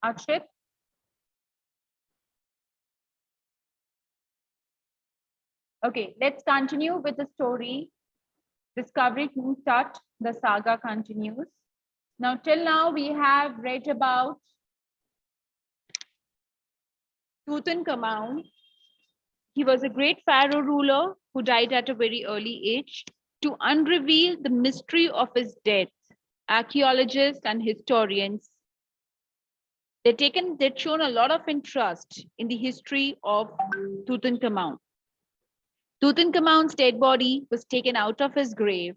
Akshit? Okay, let's continue with the story. Discovery Tut, the saga continues. Now, till now, we have read about Tutankhamun. He was a great pharaoh ruler who died at a very early age. To unreveal the mystery of his death, archaeologists and historians they'd shown a lot of interest in the history of Tutankhamun. Tutankhamun's dead body was taken out of his grave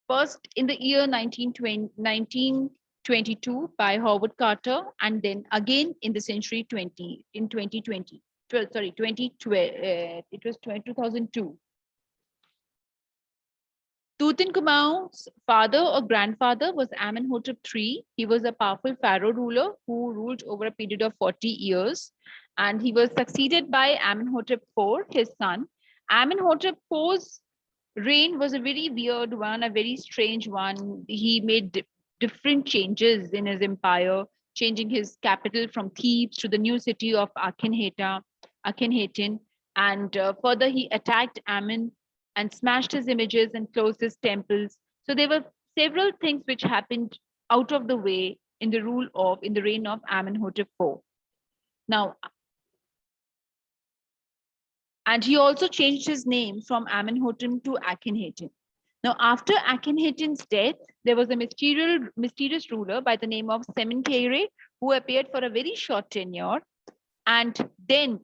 first in the year 1922 by Howard Carter, and then again in the century 2020. 2012, it was 2002. Tutankhamun's father or grandfather was Amenhotep III. He was a powerful pharaoh ruler who ruled over a period of 40 years, and he was succeeded by Amenhotep IV, his son. Amenhotep IV's reign was a very weird one, a very strange one. He made different changes in his empire, changing his capital from Thebes to the new city of Akhenaten, and further he attacked Amen and smashed his images and closed his temples. So there were several things which happened out of the way in the reign of Amenhotep IV. Now, and he also changed his name from Amenhotep to Akhenaten. Now, after Akhenaten's death, there was a mysterious ruler by the name of Semenkhare who appeared for a very short tenure. And then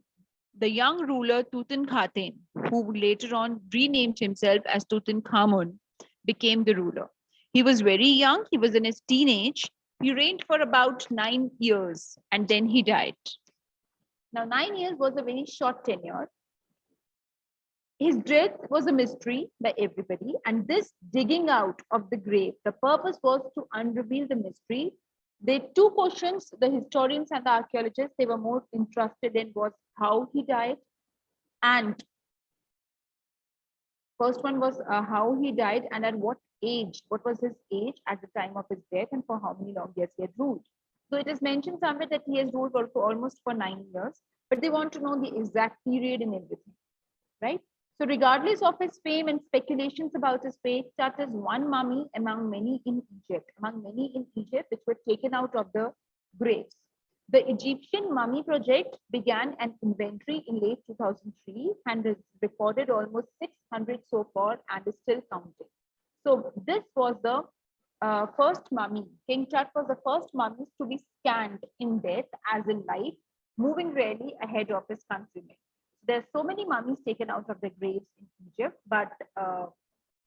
the young ruler Tutankhaten, who later on renamed himself as Tutankhamun, became the ruler. He was very young, he was in his teenage. He reigned for about 9 years and then he died. Now, 9 years was a very short tenure. His death was a mystery by everybody, and this digging out of the grave, the purpose was to unreveal the mystery. The two questions the historians and the archaeologists they were more interested in was how he died, and first one was how he died and at what age, what was his age at the time of his death, and for how many long years he had ruled. So it is mentioned somewhere that he has ruled for almost for 9 years, but they want to know the exact period and everything, right? So regardless of his fame and speculations about his fate, Tut is one mummy among many in Egypt, which were taken out of the graves. The Egyptian Mummy Project began an inventory in late 2003 and has recorded almost 600 so far and is still counting. So this was the first mummy. King Tut was the first mummy to be scanned in death as in life, moving really ahead of his countrymen. There's so many mummies taken out of the graves in Egypt, but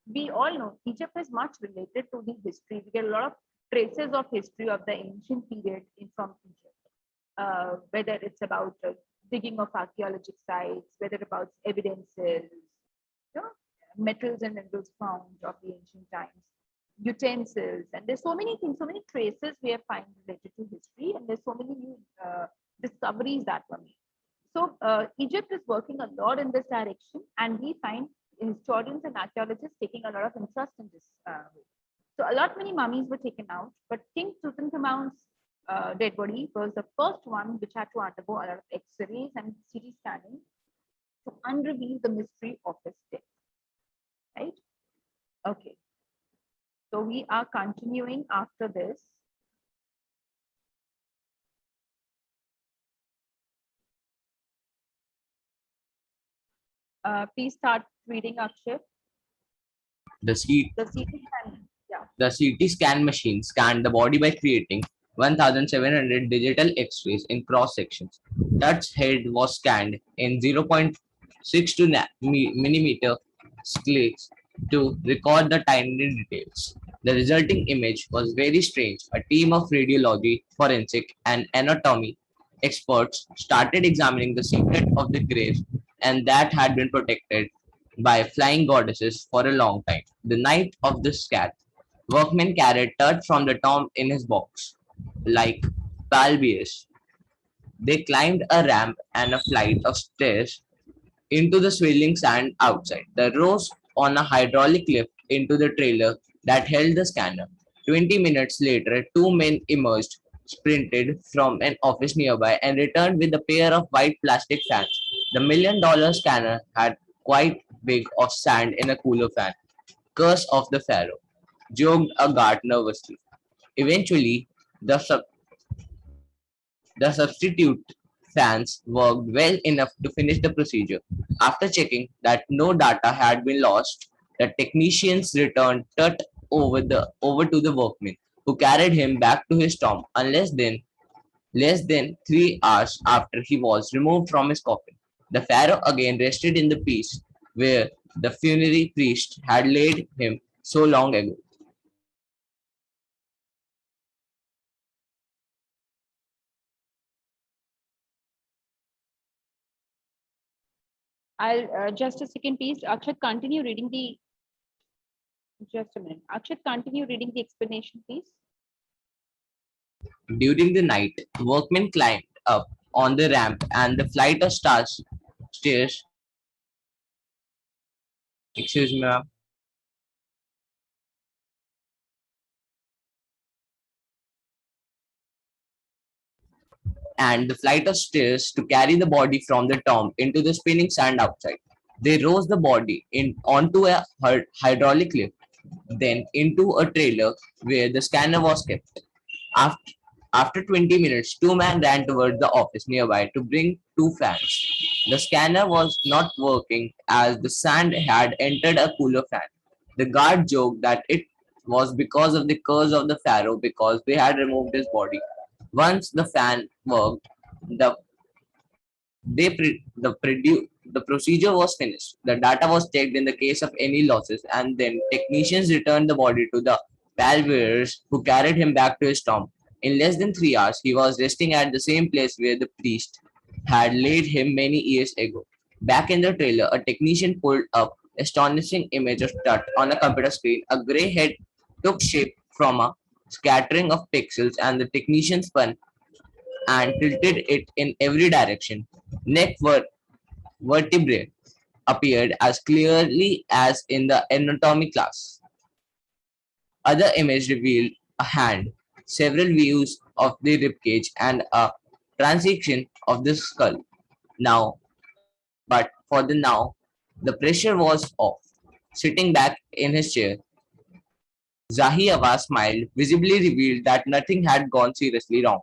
we all know Egypt is much related to the history. We get a lot of traces of history of the ancient period from Egypt, whether it's about digging of archaeological sites, whether about evidences, metals and minerals found of the ancient times, utensils, and there's so many things, so many traces we have found related to history, and there's so many new discoveries that were made. So Egypt is working a lot in this direction, and we find historians and archaeologists taking a lot of interest in this way. So a lot many mummies were taken out, but King Tutankhamun's dead body was the first one which had to undergo a lot of X-rays and CT scanning to unreveal the mystery of his death. Right? Okay. So we are continuing after this. Please start reading, Akshay. The CT scan. Yeah. The CT scan machine scanned the body by creating 1,700 digital X-rays in cross sections. Tut's head was scanned in 0.62 millimeter slits to record the tiny details. The resulting image was very strange. A team of radiology, forensic, and anatomy experts started examining the secret of the grave, and that had been protected by flying goddesses for a long time. The night of the scan, workmen carried Tut from the tomb in his box, like Balbius. They climbed a ramp and a flight of stairs into the swirling sand outside. They rose on a hydraulic lift into the trailer that held the scanner. 20 minutes later, two men emerged sprinted from an office nearby and returned with a pair of white plastic fans. The $1 million scanner had quite big of sand in a cooler fan. Curse of the Pharaoh, joked a guard nervously. Eventually, the, sub- the substitute fans worked well enough to finish the procedure. After checking that no data had been lost, the technicians returned Tut over to the workman, who carried him back to his tomb. Less than 3 hours after he was removed from his coffin, the pharaoh again rested in the peace where the funerary priest had laid him so long ago. I'll just a second, please. Akshat, continue reading the. Just a minute. Akshat, continue reading the explanation, please. During the night, workmen climbed up on the ramp and the flight of stairs. Excuse me, ma'am. And the flight of stairs to carry the body from the tomb into the spinning sand outside. They rose the body onto a hydraulic lift, then into a trailer where the scanner was kept. After, after 20 minutes, two men ran towards the office nearby to bring two fans. The scanner was not working as the sand had entered a cooler fan. The guard joked that it was because of the curse of the pharaoh because they had removed his body. Once the fan worked, the the procedure was finished. The data was checked in the case of any losses, and then technicians returned the body to the pallbearers who carried him back to his tomb. In less than 3 hours, he was resting at the same place where the priest had laid him many years ago. Back in the trailer, a technician pulled up astonishing image of Tut on a computer screen. A grey head took shape from a scattering of pixels, and the technician spun and tilted it in every direction. Neck vertebrae appeared as clearly as in the anatomy class. Other image revealed a hand, several views of the ribcage, and a transection of the skull. Now, but for the now, the pressure was off. Sitting back in his chair, Zahiawa smiled, visibly revealed that nothing had gone seriously wrong.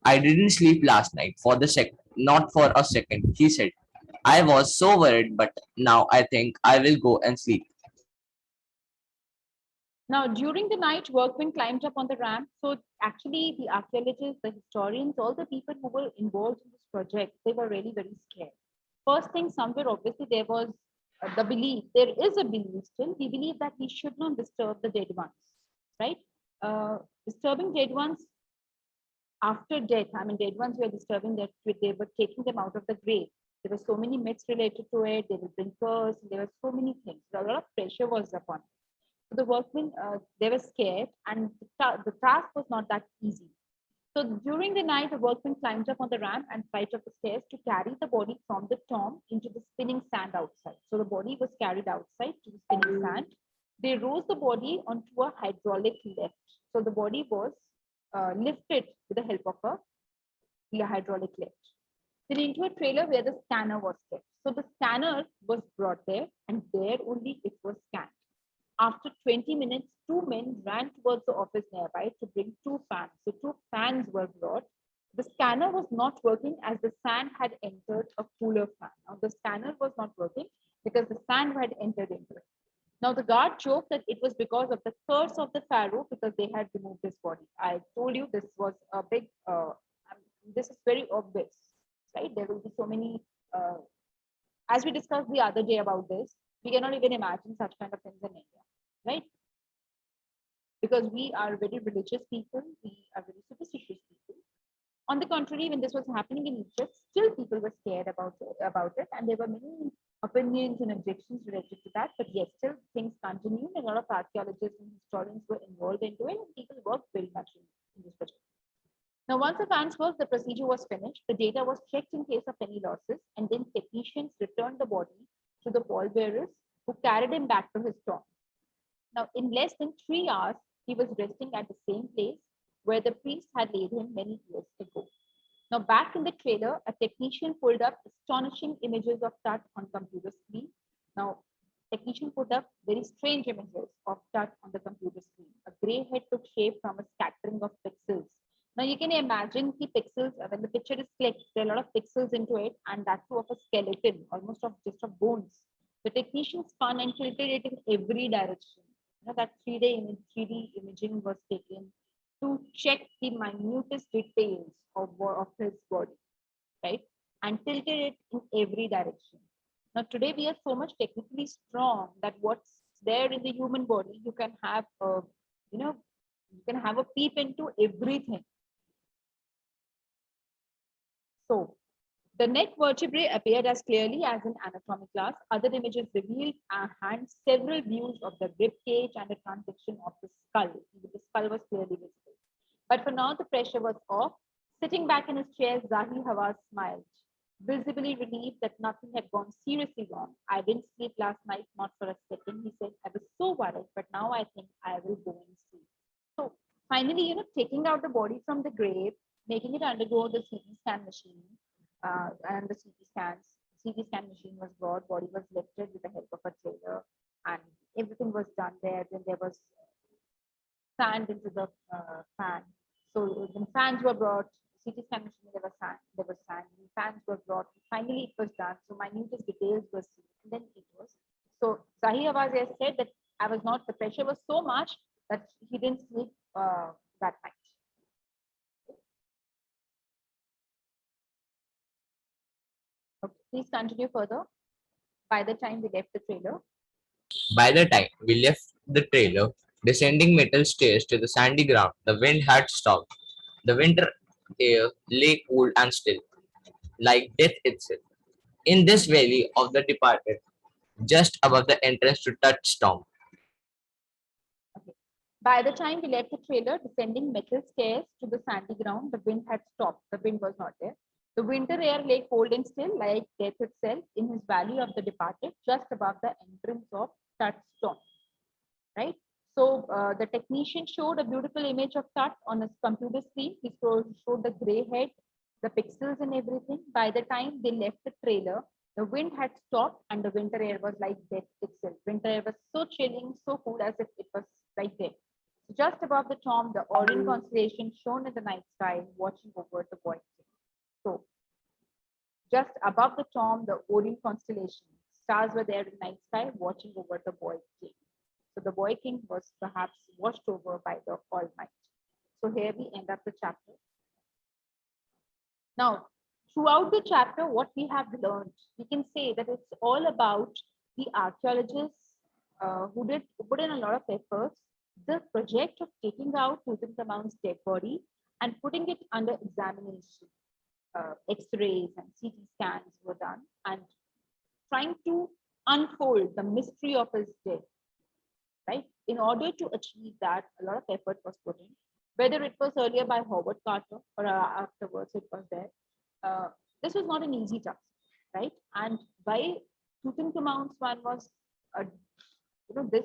I didn't sleep last night for the not for a second, he said. I was so worried, but now I think I will go and sleep. Now, during the night, workmen climbed up on the ramp. So, actually, the archaeologists, the historians, all the people who were involved in this project, they were really very scared. First thing, somewhere, obviously, there was the belief, there is a belief still, we believe that we should not disturb the dead ones, right? Disturbing dead ones after death, I mean, dead ones were disturbing that they were taking them out of the grave. There were so many myths related to it. They would bring curse. There were so many things. So a lot of pressure was upon it. So the workmen, they were scared, and the task was not that easy. So during the night, the workmen climbed up on the ramp and flight of the stairs to carry the body from the tomb into the spinning sand outside. So the body was carried outside to the spinning sand. They rose the body onto a hydraulic lift. So the body was lifted with the help of a hydraulic lift. Then into a trailer where the scanner was kept. So the scanner was brought there, and there only it was scanned. After 20 minutes, two men ran towards the office nearby to bring two fans. So two fans were brought. The scanner was not working as the sand had entered a cooler fan. Now the scanner was not working because the sand had entered into it. Now the guard joked that it was because of the curse of the pharaoh because they had removed his body. I told you this was a big. This is very obvious, right? There will be so many. As we discussed the other day about this, we cannot even imagine such kind of things in India, right? Because we are very religious people, we are very superstitious people. On the contrary, when this was happening in Egypt, still people were scared about it, and there were many opinions and objections related to that. But yes, still things continued. A lot of archaeologists and historians were involved into it, and people worked very much in this project. Now, once the fans worked, the procedure was finished. The data was checked in case of any losses, and then technicians returned the body to the pallbearers who carried him back to his tomb. Now, in less than 3 hours, he was resting at the same place where the priest had laid him many years ago. Now, back in the trailer, a technician pulled up astonishing images of Tut on computer screen. Now, technician put up very strange images of Tut on the computer screen. A gray head took shape from a scattering of pixels. Now, you can imagine the pixels, when the picture is clicked, there are a lot of pixels into it, and that too of a skeleton, almost of just of bones. The technician spun and tilted it in every direction. That 3D imaging was taken to check the minutest details of his body, right? And tilted it in every direction. Now, today we are so much technically strong that what's there in the human body, you can have a, you can have a peep into everything. So, the neck vertebrae appeared as clearly as in anatomy class. Other images revealed and several views of the rib cage and a transection of the skull. The skull was clearly visible. But for now, the pressure was off. Sitting back in his chair, Zahi Hawass smiled, visibly relieved that nothing had gone seriously wrong. I didn't sleep last night, not for a second. He said, I was so worried, but now I think I will go and sleep. So finally, taking out the body from the grave, making it undergo the CT scan machine, and the CT scan machine was brought, body was lifted with the help of a trailer, and everything was done there. Then there was sand into the fan. So when fans were brought, CT scan machine, there was sand, fans were brought. Finally, it was done. So minutest details were seen. And then it was. So Zahi Hawass has said that the pressure was so much that he didn't sleep that night. Okay, please continue further. By the time we left the trailer. By the time we left the trailer, descending metal stairs to the sandy ground, the wind had stopped. The winter air lay cool and still, like death itself. In this valley of the departed, just above the entrance to Touchstone. Okay. By the time we left the trailer, descending metal stairs to the sandy ground, the wind had stopped. The wind was not there. The winter air lay cold and still, like death itself, in his valley of the departed, just above the entrance of Touchstone. Right? So the technician showed a beautiful image of Tut on his computer screen. He showed the gray head, the pixels and everything. By the time they left the trailer, the wind had stopped and the winter air was like death itself. Winter air was so chilling, so cool as if it was like death. Just above the tomb, the Orion constellation shone in the night sky, watching over the boy king. So, just above the tomb, the Orion constellation, stars were there in the night sky, watching over the boy king. So, the boy king was perhaps watched over by the Almighty. So, here we end up the chapter. Now, throughout the chapter, what we have learned, we can say that it's all about the archaeologists who did put in a lot of efforts. The project of taking out Tutankhamun's dead body and putting it under examination, X-rays and CT scans were done, and trying to unfold the mystery of his death. Right? In order to achieve that, a lot of effort was put in. Whether it was earlier by Howard Carter or afterwards it was there. This was not an easy task, right? And why Tutankhamun's one was this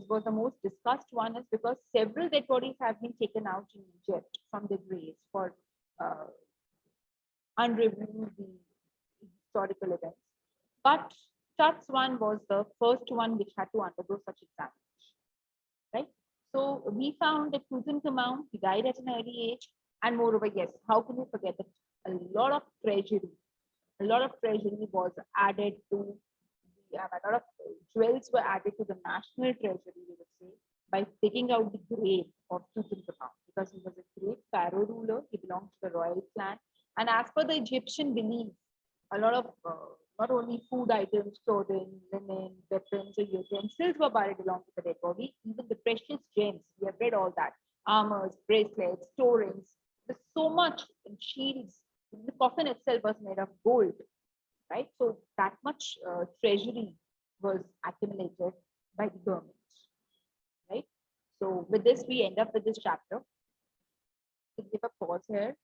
was the most discussed one is because several dead bodies have been taken out in Egypt from the graves for unraveling the historical events. But Tut's one was the first one which had to undergo such examination, right? So we found that Tutankhamun, he died at an early age, and moreover, yes, how can we forget that a lot of treasury was added to a lot of jewels were added to the national treasury, we would say, by taking out the grave of Tutankhamun, because he was a great pharaoh ruler. He belonged to the royal clan, and as per the Egyptian belief, a lot of not only food items, clothing, linen, weapons, or utensils were buried along with the dead body. Even the precious gems, we have read all that: armors, bracelets, store rings. There's so much in shields. The coffin itself was made of gold, right? So that much treasury was accumulated by the government, right? So with this, we end up with this chapter. To give a pause here.